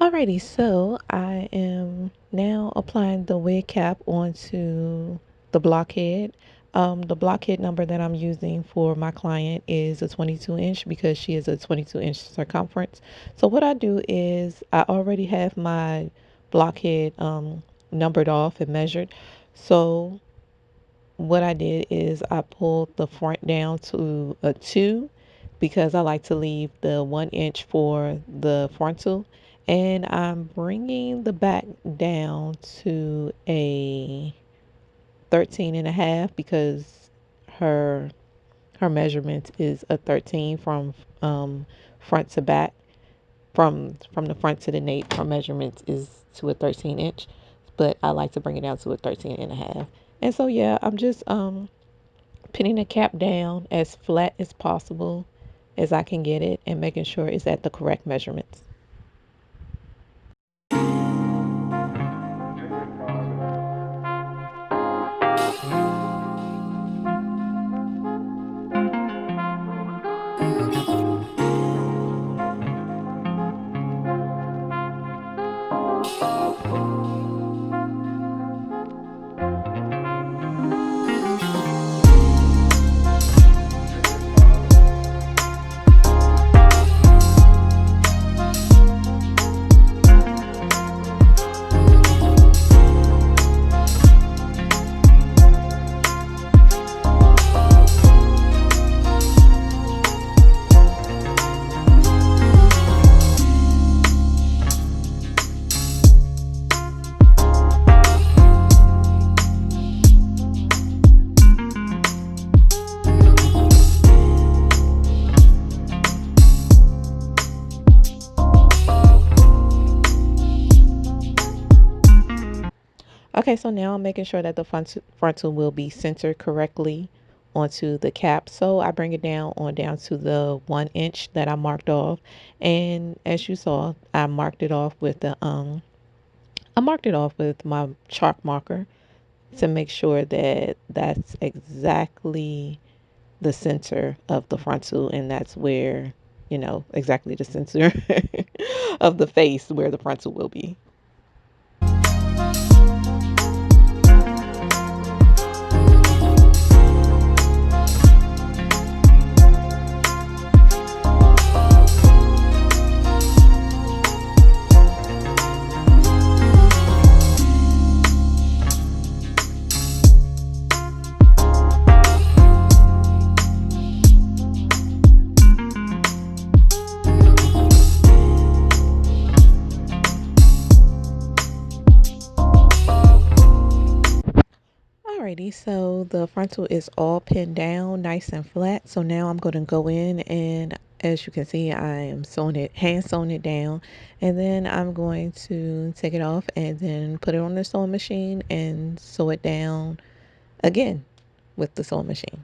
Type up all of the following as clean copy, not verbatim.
Alrighty, so I am now applying the wig cap onto the blockhead. The blockhead number that I'm using for my client is a 22 inch because she is a 22-inch circumference. So what I do is I already have my blockhead numbered off and measured. So what I did is I pulled the front down to a 2 because I like to leave the 1 inch for the frontal, and I'm bringing the back down to a 13 and a half because her her measurement is a 13 from front to back. From the front to the nape, her measurement is to a 13 inch, but I like to bring it down to a 13 and a half. And so yeah, I'm just pinning the cap down as flat as possible as I can get it and making sure it's at the correct measurements. Okay, so now I'm making sure that the frontal will be centered correctly onto the cap. So I bring it down to the 1 inch that I marked off. And as you saw, I marked it off with my chalk marker to make sure that that's exactly the center of the frontal, and that's where, exactly the center of the face where the frontal will be. Alrighty, so the frontal is all pinned down nice and flat. So now I'm going to go in, and as you can see, I am hand sewing it down, and then I'm going to take it off and then put it on the sewing machine and sew it down again with the sewing machine.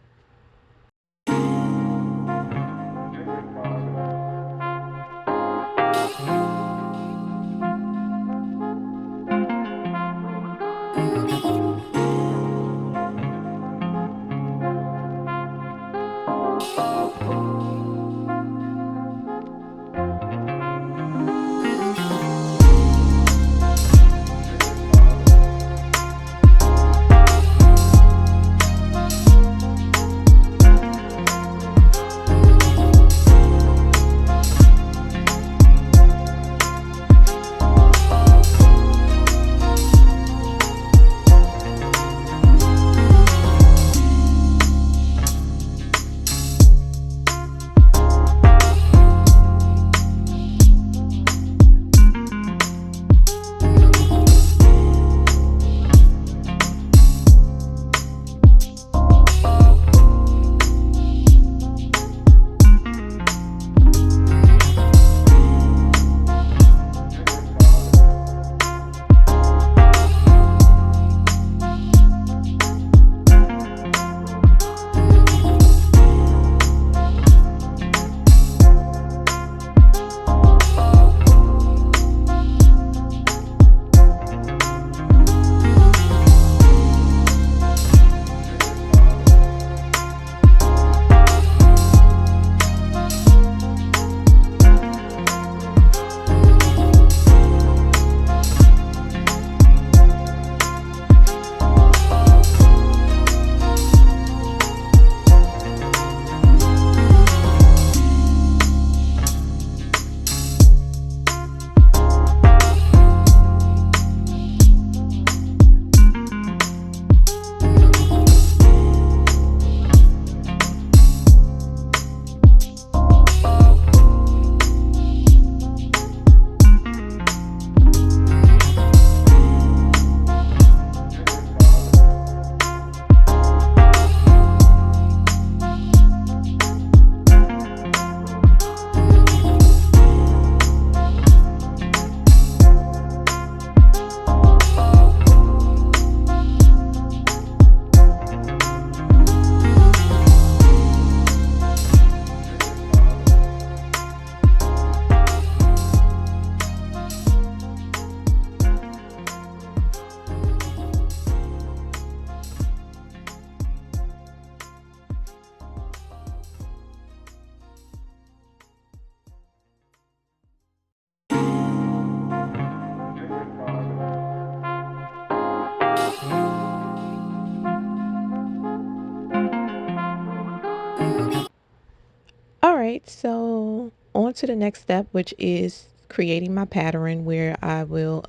to the next step, which is creating my pattern, where I will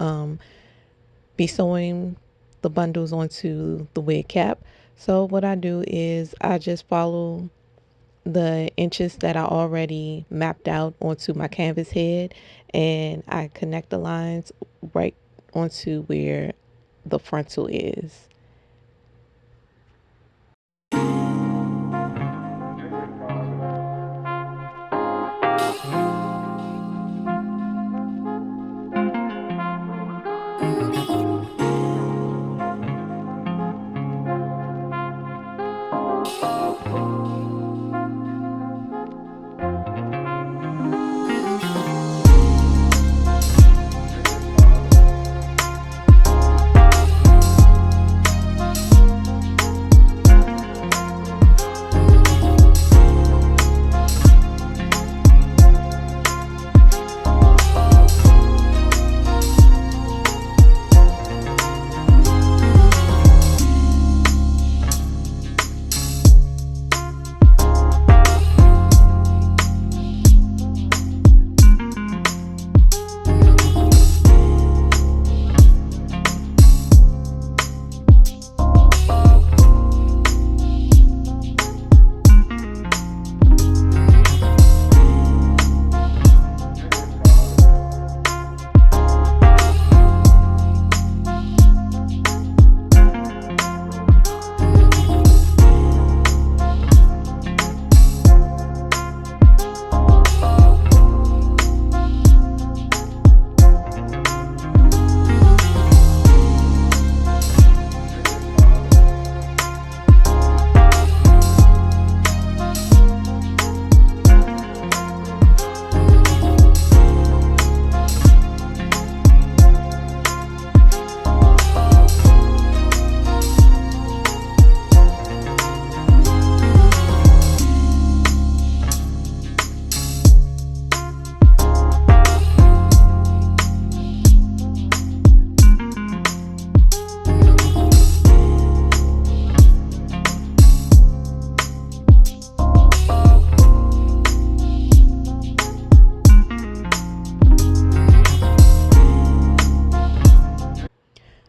be sewing the bundles onto the wig cap. So what I do is I just follow the inches that I already mapped out onto my canvas head, and I connect the lines right onto where the frontal is.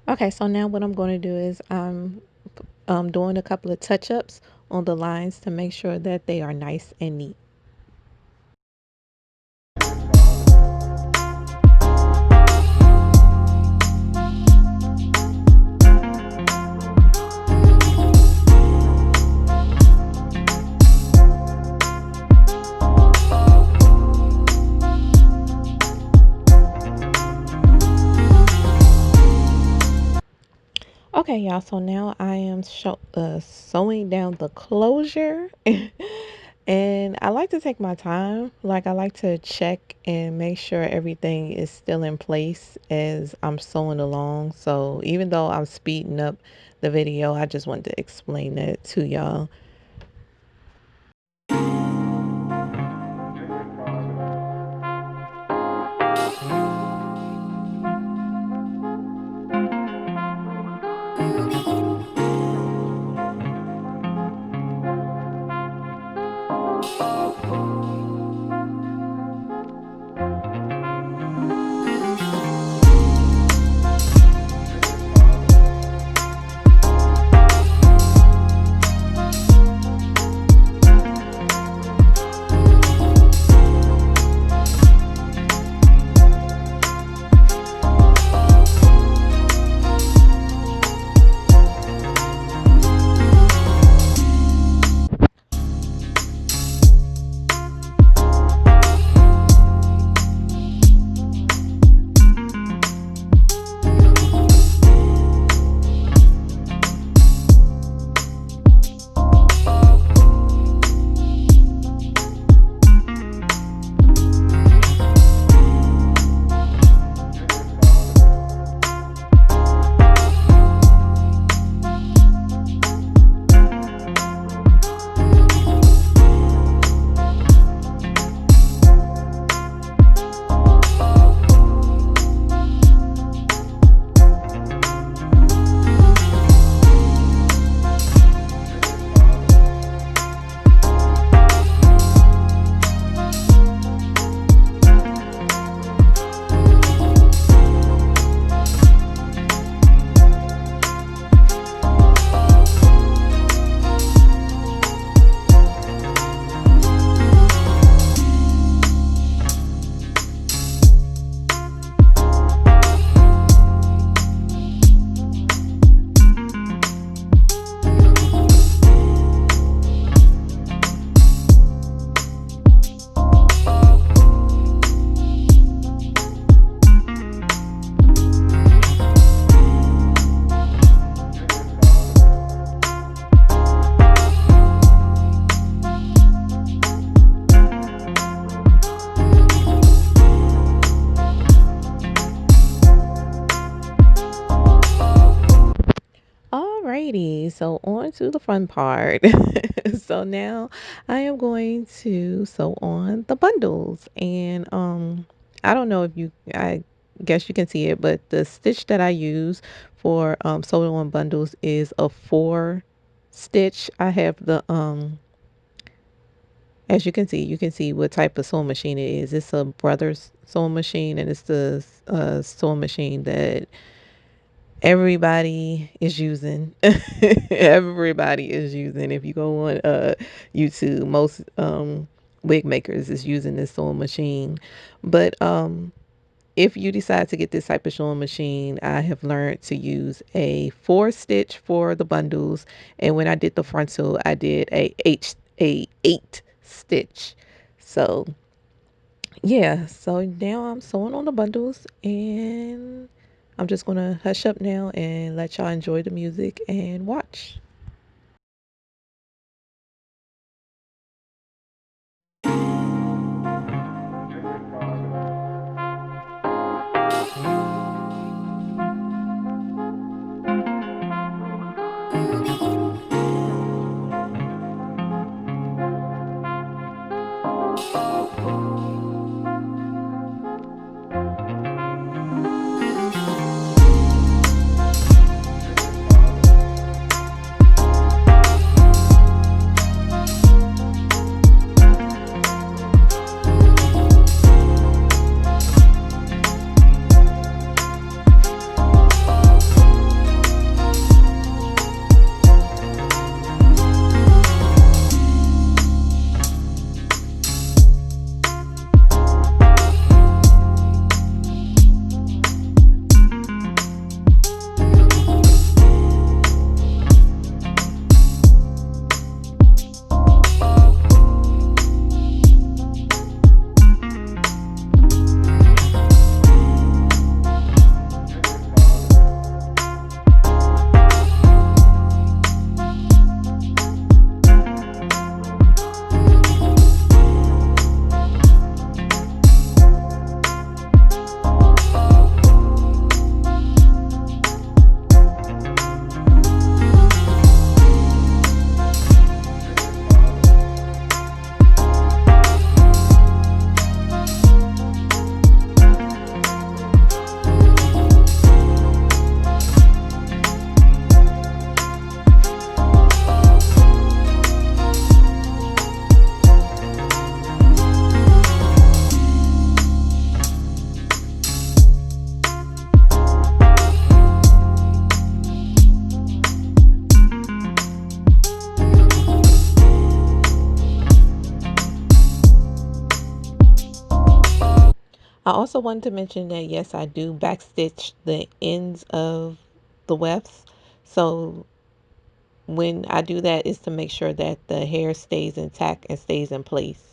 Okay, so now what I'm going to do is I'm doing a couple of touch-ups on the lines to make sure that they are nice and neat. Okay, y'all, so now I am sewing down the closure. And I like to take my time. Like, I like to check and make sure everything is still in place as I'm sewing along. So even though I'm speeding up the video, I just wanted to explain that to y'all. Alrighty, so on to the fun part. So now I am going to sew on the bundles, and I don't know if I guess you can see it, but the stitch that I use for sewing on bundles is a 4 stitch. I have the as you can see what type of sewing machine it is. It's a Brothers sewing machine, and it's the sewing machine that everybody is using. Everybody is using. If you go on YouTube, most wig makers is using this sewing machine. But if you decide to get this type of sewing machine, I have learned to use a 4 stitch for the bundles, and when I did the frontal, I did a 8 stitch. So yeah, so now I'm sewing on the bundles, and I'm just gonna hush up now and let y'all enjoy the music and watch. I also wanted to mention that yes, I do backstitch the ends of the wefts. So when I do that, is to make sure that the hair stays intact and stays in place.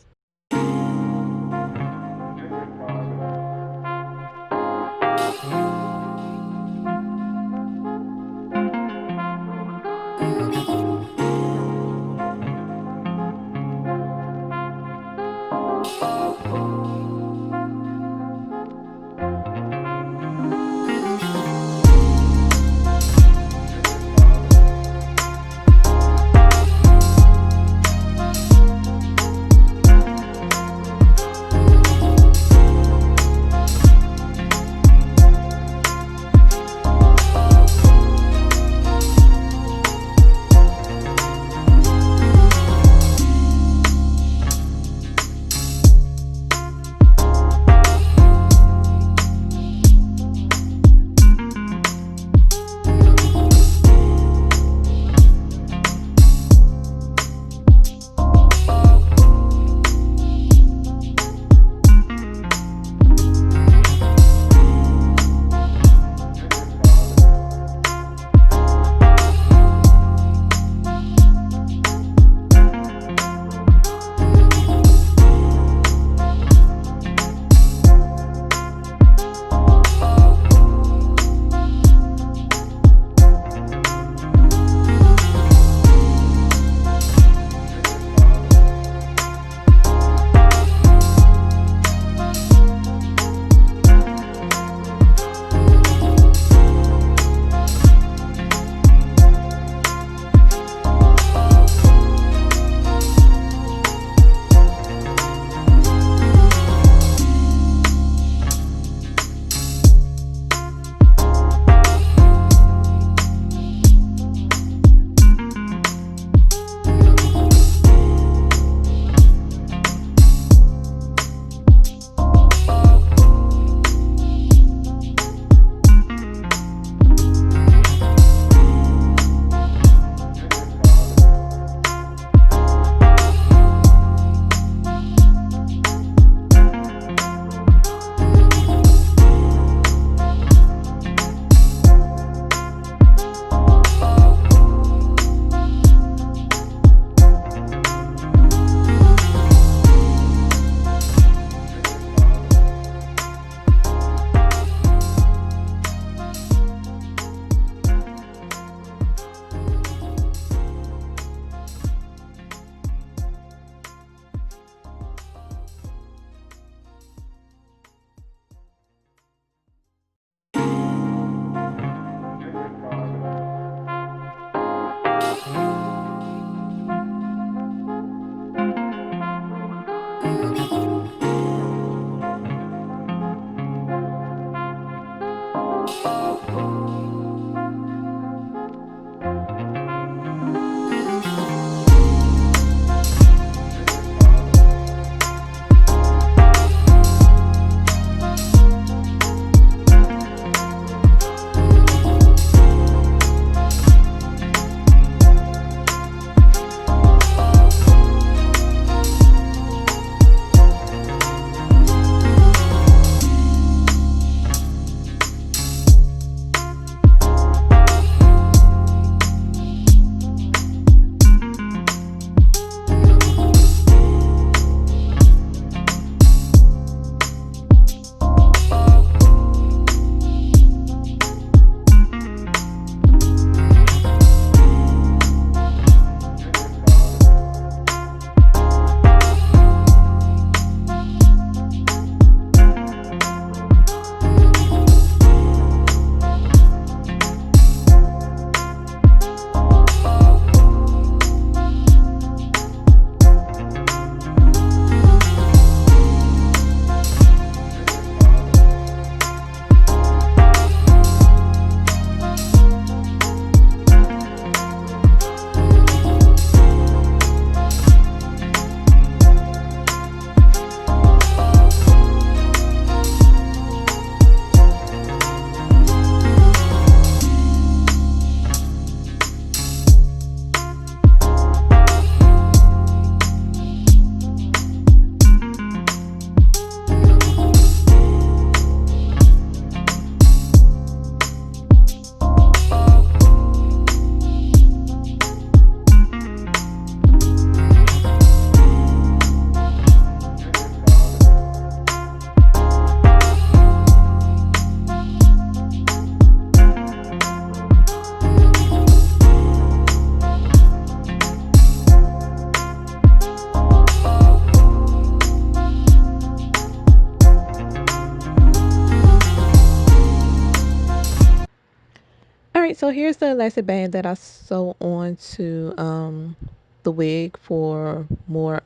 All right, so here's the elastic band that I sew on to the wig for more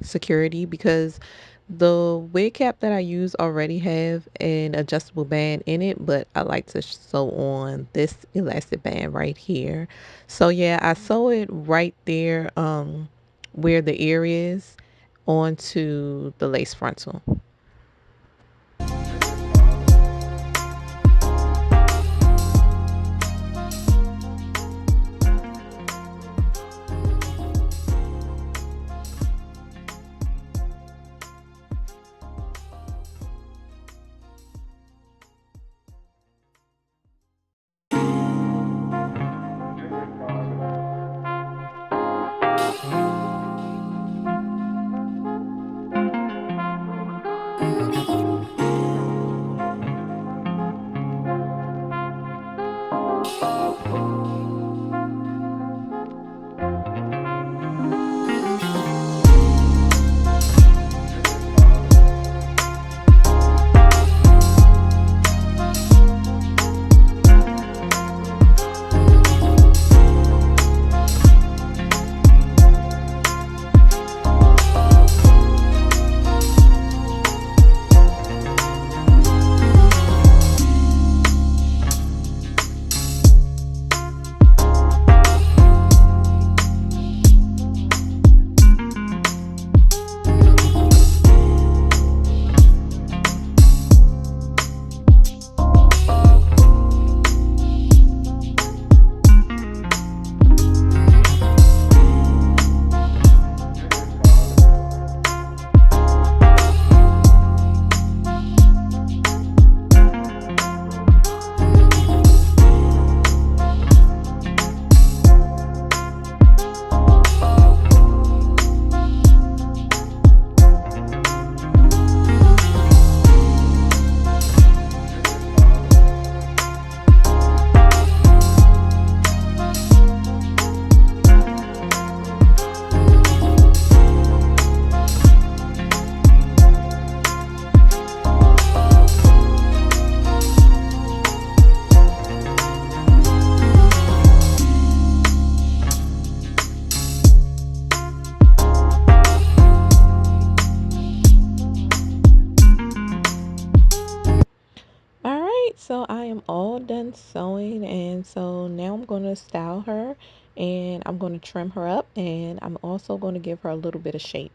security, because the wig cap that I use already have an adjustable band in it, but I like to sew on this elastic band right here. So yeah, I sew it right there where the ear is onto the lace frontal. So I am all done done sewing, and so now I'm going to style her, and I'm going to trim her up, and I'm also going to give her a little bit of shape.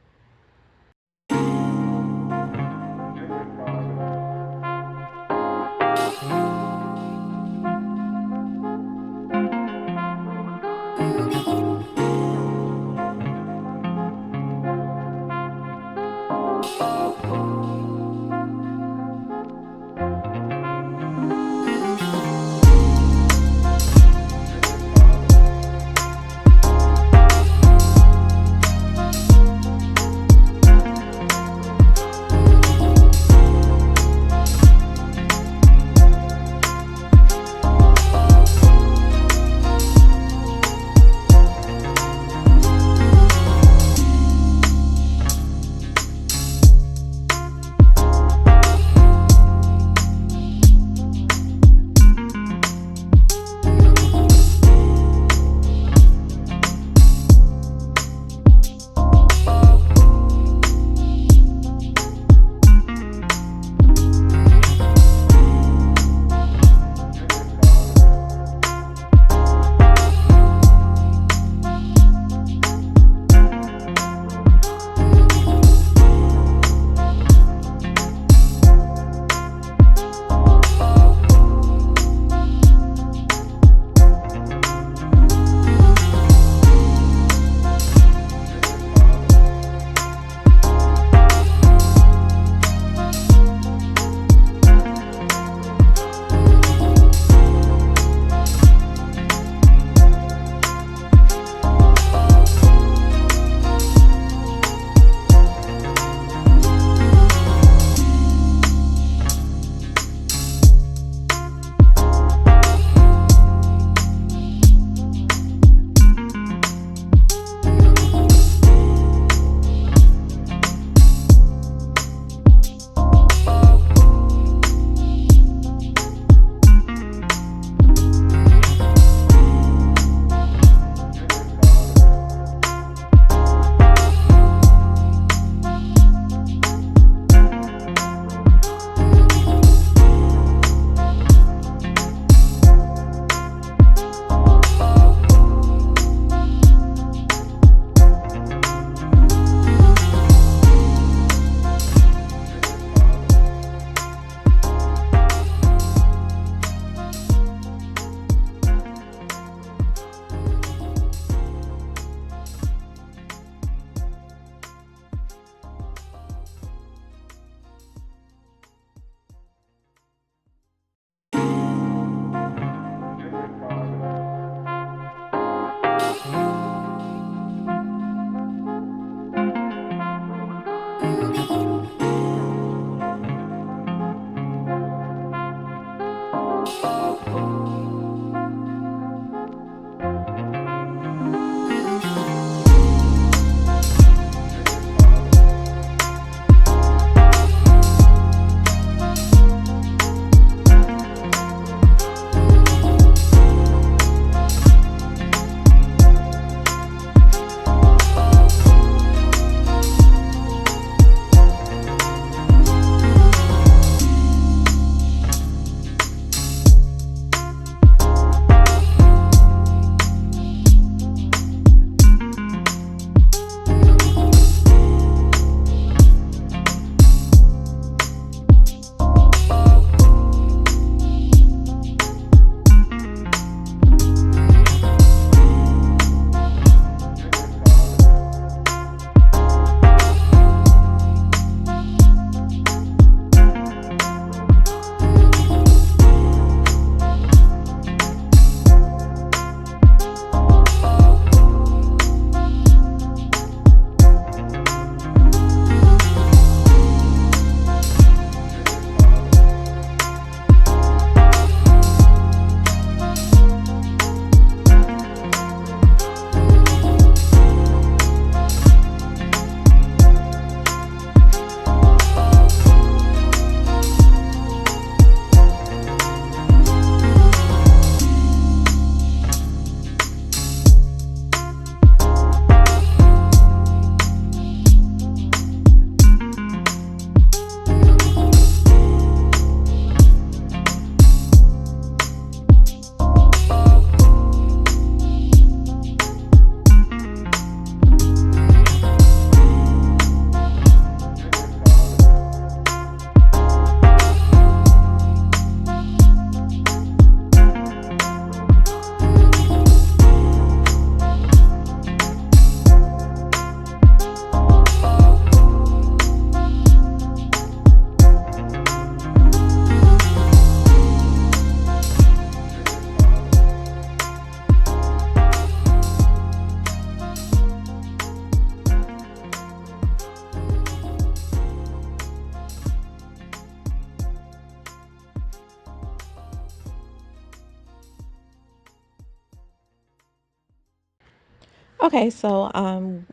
Okay, so I'm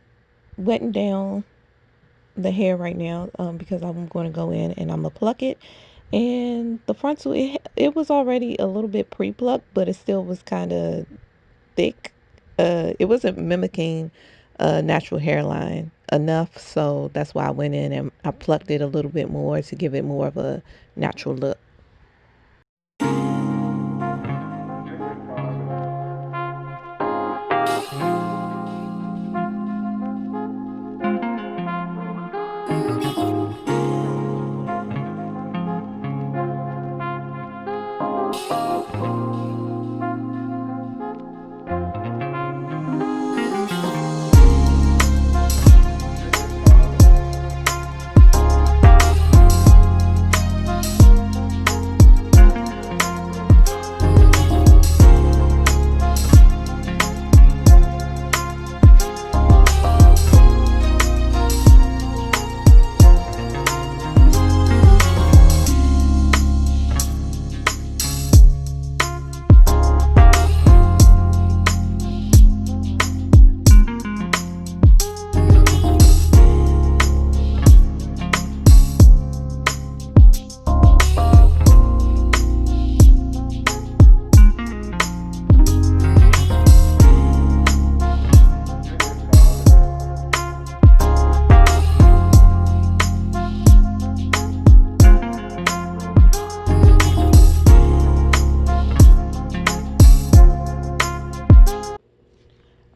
wetting down the hair right now because I'm going to go in and I'm gonna pluck it. And the frontal, it was already a little bit pre-plucked, but it still was kind of thick. It wasn't mimicking a natural hairline enough, so that's why I went in and I plucked it a little bit more to give it more of a natural look.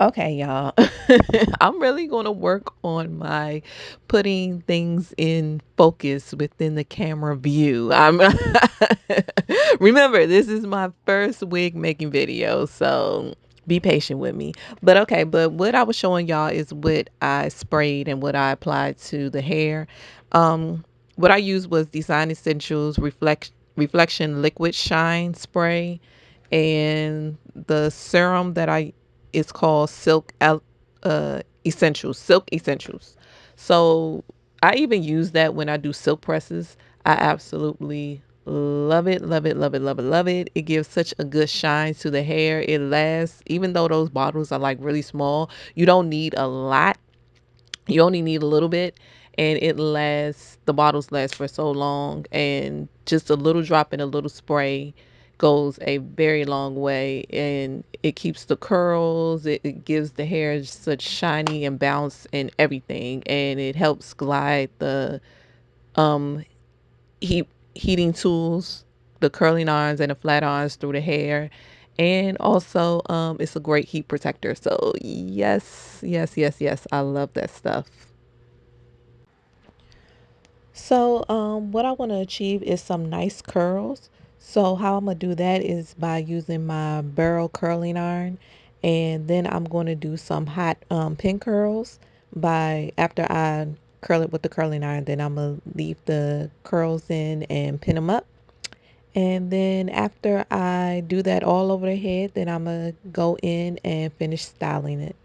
Okay, y'all. I'm really going to work on my putting things in focus within the camera view. I'm Remember, this is my first wig making video, so be patient with me. But okay, but what I was showing y'all is what I sprayed and what I applied to the hair. What I used was Design Essentials Reflection Liquid Shine Spray, and the serum that I it's called Silk Essentials. So I even use that when I do silk presses. I absolutely love it, love it, love it, love it, love it. It gives such a good shine to the hair. It lasts, even though those bottles are like really small. You don't need a lot, you only need a little bit, and it lasts, the bottles last for so long, and just a little drop in a little spray goes a very long way, and it keeps the curls, it gives the hair such shiny and bounce and everything, and it helps glide the um heat heating tools, the curling irons and the flat irons through the hair. And also it's a great heat protector. So yes, yes, yes, yes, I love that stuff. So, what I want to achieve is some nice curls. So, how I'm going to do that is by using my barrel curling iron. And then I'm going to do some hot pin curls by after I curl it with the curling iron. Then I'm going to leave the curls in and pin them up. And then after I do that all over the head, then I'm going to go in and finish styling it.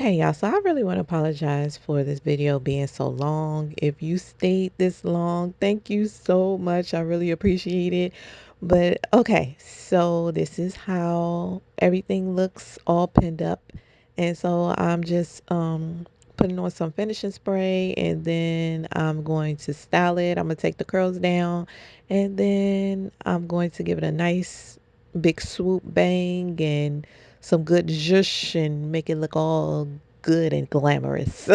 Okay, y'all. So I really want to apologize for this video being so long. If you stayed this long, thank you so much. I really appreciate it. But okay, so this is how everything looks all pinned up. And so I'm just putting on some finishing spray, and then I'm going to style it. I'm going to take the curls down, and then I'm going to give it a nice big swoop bang and some good zhuzh and make it look all good and glamorous.